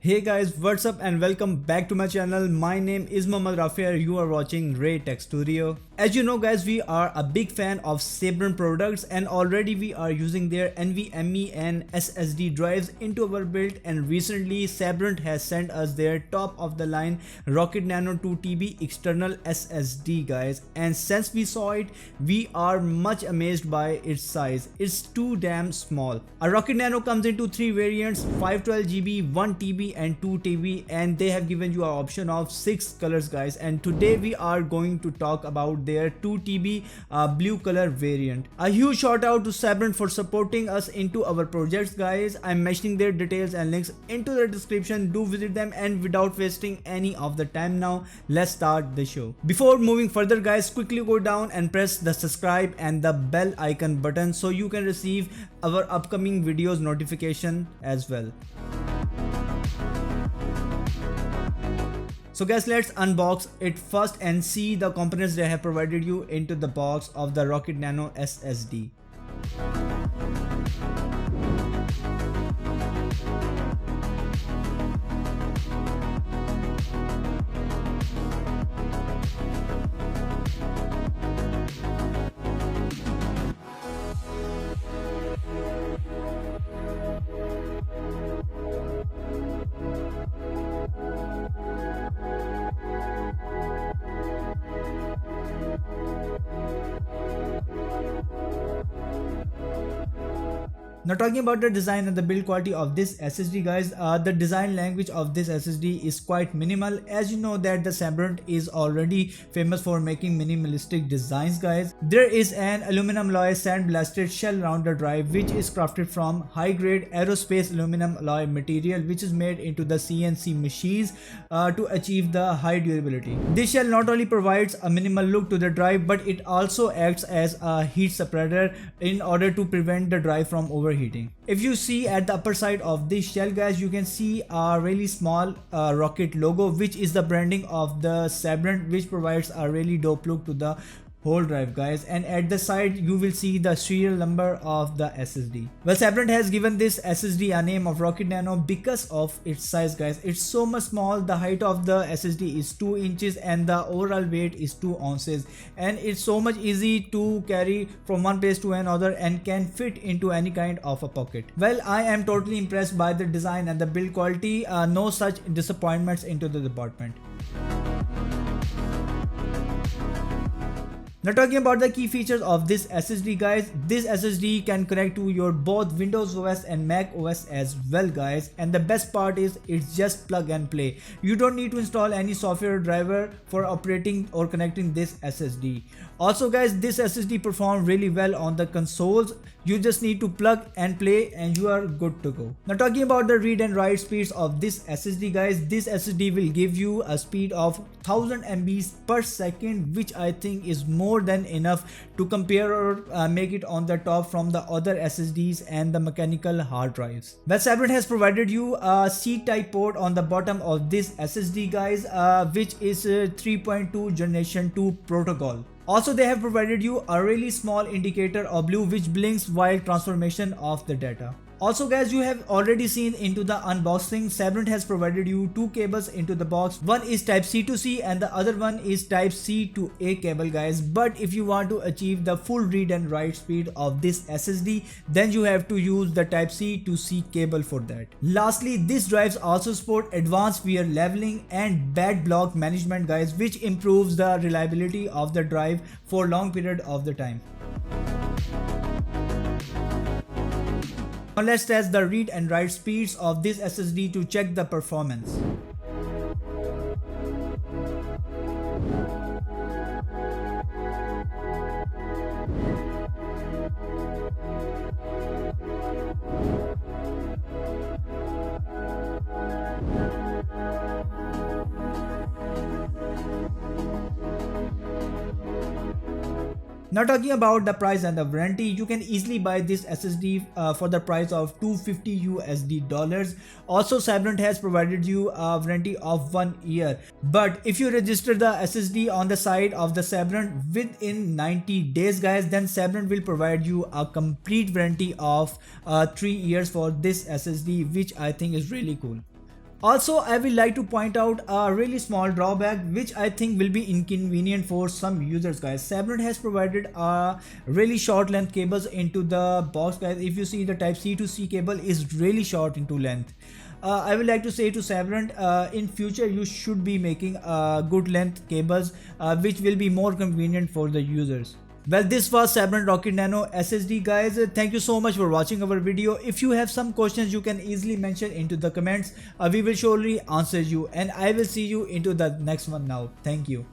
Hey guys, what's up and welcome back to my channel. My name is Mohammad Rafi. You are watching Raytech Studio. As you know guys, we are a big fan of Sabrent products and already we are using their NVMe and SSD drives into our build, and recently Sabrent has sent us their top of the line Rocket Nano 2TB external SSD guys, and since we saw it, we are much amazed by its size. It's too damn small. A Rocket Nano comes into three variants: 512GB, 1TB and 2TB, and they have given you an option of 6 colors guys, and today we are going to talk about their 2TB blue color variant. A huge shout out to Sabrent for supporting us into our projects guys. I'm mentioning their details and links into the description. Do visit them, and without wasting any of the time now, let's start the show. Before moving further guys, quickly go down and press the subscribe and the bell icon button so you can receive our upcoming videos notification as well. So guys, let's unbox it first and see the components they have provided you into the box of the Rocket Nano SSD. Now talking about the design and the build quality of this SSD guys, the design language of this SSD is quite minimal. As you know that the Sabrent is already famous for making minimalistic designs guys. There is an aluminum alloy sandblasted shell around the drive, which is crafted from high grade aerospace aluminum alloy material, which is made into the CNC machines to achieve the high durability. This shell not only provides a minimal look to the drive, but it also acts as a heat separator in order to prevent the drive from overheating. If you see at the upper side of this shell guys, you can see a really small rocket logo, which is the branding of the Sabrent, which provides a really dope look to the whole drive guys, and at the side you will see the serial number of the SSD. Well, Sabrent has given this SSD a name of Rocket Nano because of its size guys. It's so much small. The height of the SSD is 2 inches and the overall weight is 2 ounces, and it's so much easy to carry from one place to another and can fit into any kind of a pocket. Well, I am totally impressed by the design and the build quality. No such disappointments into the department. Now talking about the key features of this SSD guys, this SSD can connect to your both Windows OS and Mac OS as well guys, and the best part is it's just plug and play. You don't need to install any software driver for operating or connecting this SSD. Also guys, this SSD performs really well on the consoles. You just need to plug and play and you are good to go. Now talking about the read and write speeds of this SSD guys, this SSD will give you a speed of 1000 MBs per second, which I think is more than enough to compare or make it on the top from the other SSDs and the mechanical hard drives. Well, Sabrent has provided you a C-type port on the bottom of this SSD guys, which is 3.2 generation 2 protocol. Also, they have provided you a really small indicator of blue which blinks while transformation of the data. Also guys, you have already seen into the unboxing, Sabrent has provided you 2 cables into the box. One is type C to C and the other one is type C to A cable guys. But if you want to achieve the full read and write speed of this SSD, then you have to use the type C to C cable for that. Lastly, these drives also support advanced wear leveling and bad block management guys, which improves the reliability of the drive for long period of the time. Now let's test the read and write speeds of this SSD to check the performance. Now talking about the price and the warranty, you can easily buy this SSD for the price of $250 USD. Also, Sabrent has provided you a warranty of 1 year. But if you register the SSD on the side of the Sabrent within 90 days guys, then Sabrent will provide you a complete warranty of 3 years for this SSD, which I think is really cool. Also, I will like to point out a really small drawback which I think will be inconvenient for some users, guys. Sabrent has provided a really short length cables into the box, guys. If you see, the type C to C cable is really short into length. I would like to say to Sabrent, in future you should be making good length cables which will be more convenient for the users. Well, this was Sabrent Rocket Nano SSD, guys. Thank you so much for watching our video. If you have some questions, you can easily mention into the comments. We will surely answer you, and I will see you into the next one now. Thank you.